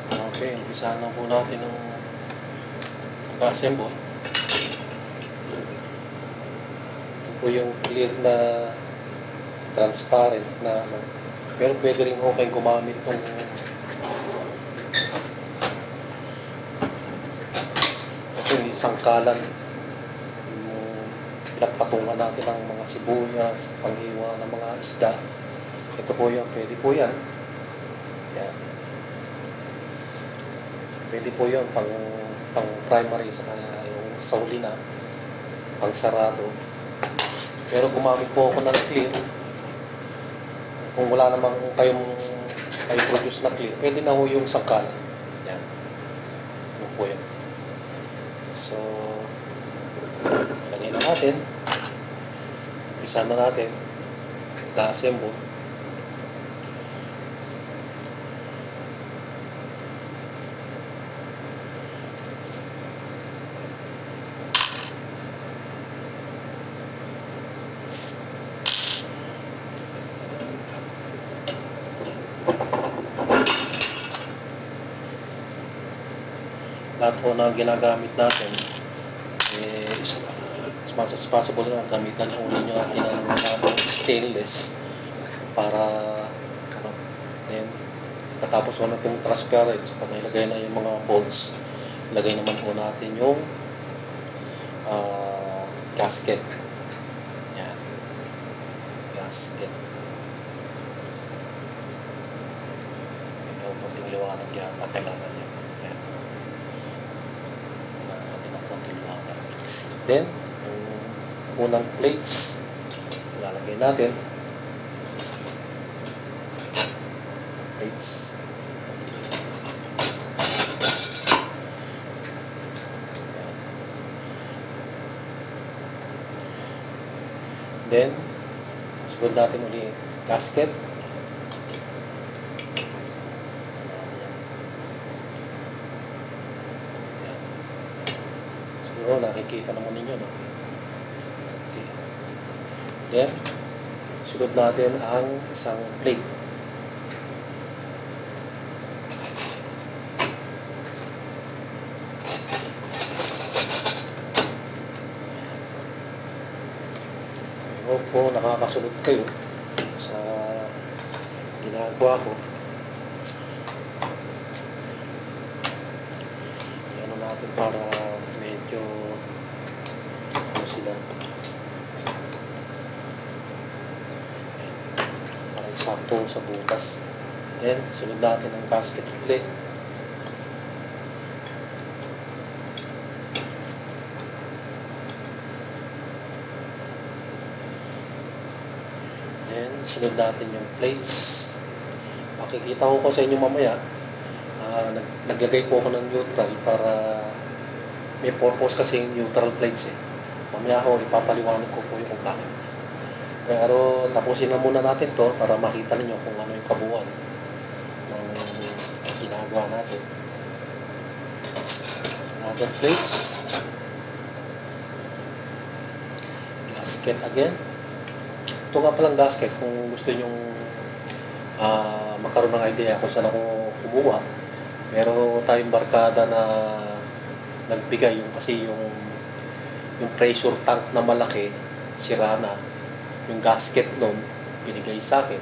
Okay, umpisahan lang po natin ng pag-assemble. Ito po yung clear na transparent na ano. Pero pwede rin okay gumamit ng ito yung isang kalan. Yung pinagpatungan natin ng mga sibuyas, panghiwa ng mga isda. Ito po yan, pwede po yan. Yan. Pwede po yun pang primary sa yung sa huli na pang sarado. Pero gumamit po ako ng clear. Kung wala namang kayong produce na clear, pwede na ho yung sangkalan. Yan. Ano po yan. So, lagay na natin. Isa na natin. Na-assemble. Lahat po na ginagamit natin as much as possible na gamitan po ninyo ng stainless para then katapos po natin transparent pag nilagay na yung mga bolts, ilagay naman po natin yung gasket. Yan, gasket. Yung puting liwanag yata kailangan niya. Then, yung unang plates, ilalagay natin. Plates. Then, sunod natin ulit gasket. Siguro nakikita naman ninyo, no? Okay. Then, sunod natin ang isang plate. I hope po nakakasunod kayo sa ginagawa ko. Ano natin para medyo ano sila para eksakto sa butas. Then, sunod natin ang gasket ulit. Then, sunod natin yung plates. Makikita ko sa inyo mamaya. Naglagay po ako ng neutral para may purpose kasi yung neutral plates eh. Mamaya ako ipapaliwanag ko po yung kung bakit. Pero tapusin na muna natin to para makita niyo kung ano yung kabuuan ng ginagawa natin. Another plates. Gasket again. Ito nga palang gasket kung gusto nyo magkaroon ng idea kung saan ako kumuha. Meron tayong barkada na nagbigay kasi yung pressure tank na malaki sira na, yung gasket nun binigay sa akin.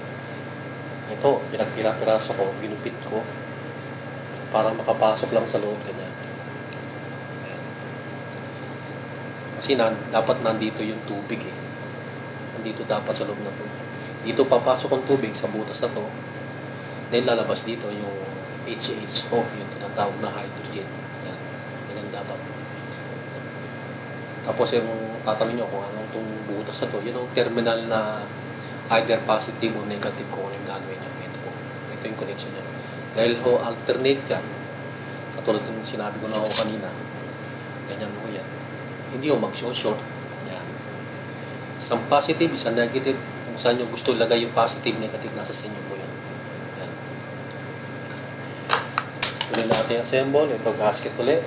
Ito, pinagpira-piraso ko, ginupit ko para makapasok lang sa loob kanya. Kasi dapat nandito yung tubig eh. Nandito dapat sa loob na to. Dito papasok ang tubig sa butas na to. Then lalabas dito yung HHO, yung tinatawag na hydrogen. Yan. Yan dapat. Tapos yung tatanungin nyo kung anong itong butas na to, yun ang terminal na either positive o negative kung ano yung gagawin nyo. Ito yung connection nyo. Dahil ho alternate yan, katulad yung sinabi ko na ako kanina, ganyan ho yan. Hindi ho mag-short. Yan. Isang positive, isang negative. Kung saan nyo gusto lagay yung positive, negative, nasa sa inyo po yan. Yan. Tuloy natin yung assemble. Ito gasket ulit.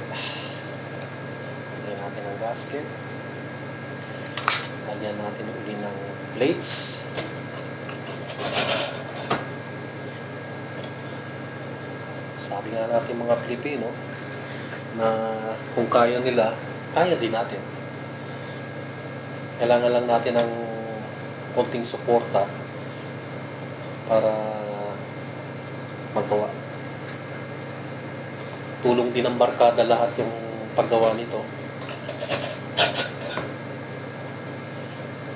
Lagyan natin ang gasket. Lagyan natin ulit ng plates. Sabi nga natin mga Pilipino na kung kaya nila, kaya din natin. Kailangan lang natin ng konting suporta para magawa. Tulong din ng barkada lahat yung paggawa nito.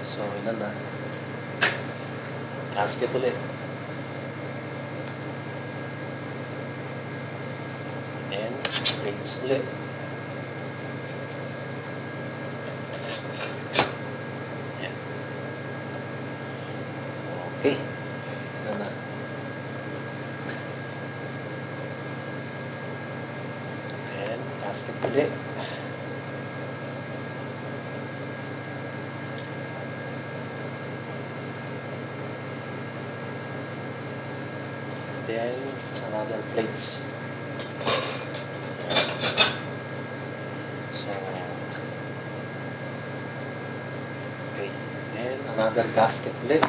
So, ilan na. Gasket ulit. And plates ulit. Yan. Okay. Ilan na. And gasket ulit. Then another plates. So okay, then another gasket ulit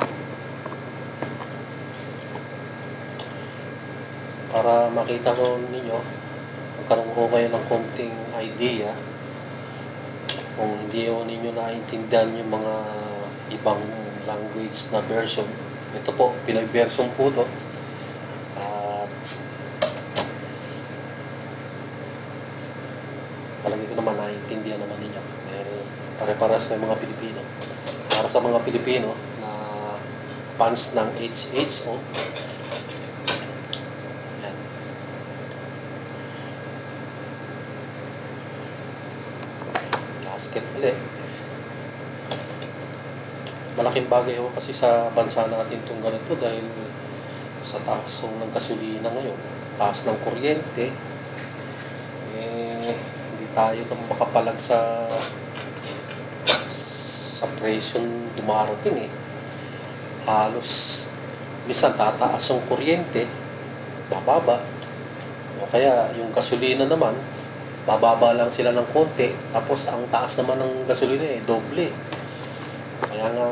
para makita ko ninyo, magkaroon ko kayo ng konting idea kung hindi ko ninyo naintindihan yung mga ibang language na version. Ito po, Pinoy version po to. Palagi ko naman naiintindihan naman ninyo. Pare-paras may mga Pilipino. Para sa mga Pilipino na fans ng HHO, yan. Gasket ulit. Malaking bagay ho kasi sa bansa natin itong ganito dahil sa taas ng gasolina ngayon, taas ng kuryente, tayo nang makapalag sa presyon dumarating halos minsan tataas ang kuryente, bababa, o kaya yung gasolina naman bababa lang sila ng konti, tapos ang taas naman ng gasolina doble. Kaya nga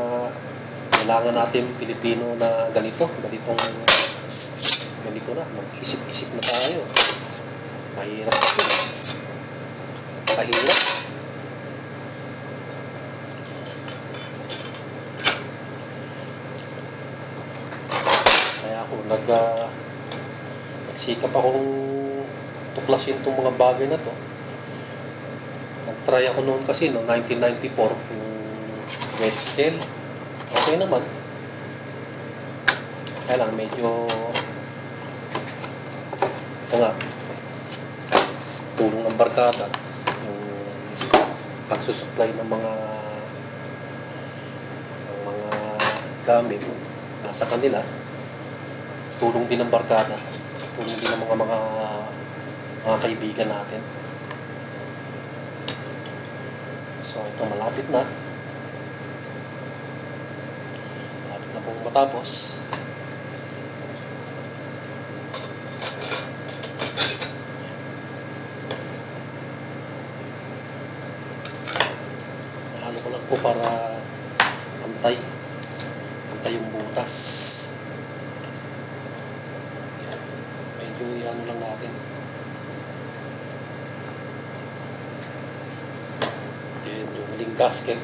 kailangan natin Pilipino na ganito na mag-isip-isip na tayo. Mahirap kahirap. Kaya ako nagsikap akong tuklasin itong mga bagay na to. Nag-try ako noon kasi 1994 yung wet cell. Okay naman. Kaya lang medyo ito nga, tulong ng barkada, pagsusupply ng mga gamit nasa kanila, tulong din ng barkada, tulong din ng mga kaibigan natin. So ito malapit na pong matapos. Ko lang po para antay yung butas. Medyo yan lang natin. Then yung huling gasket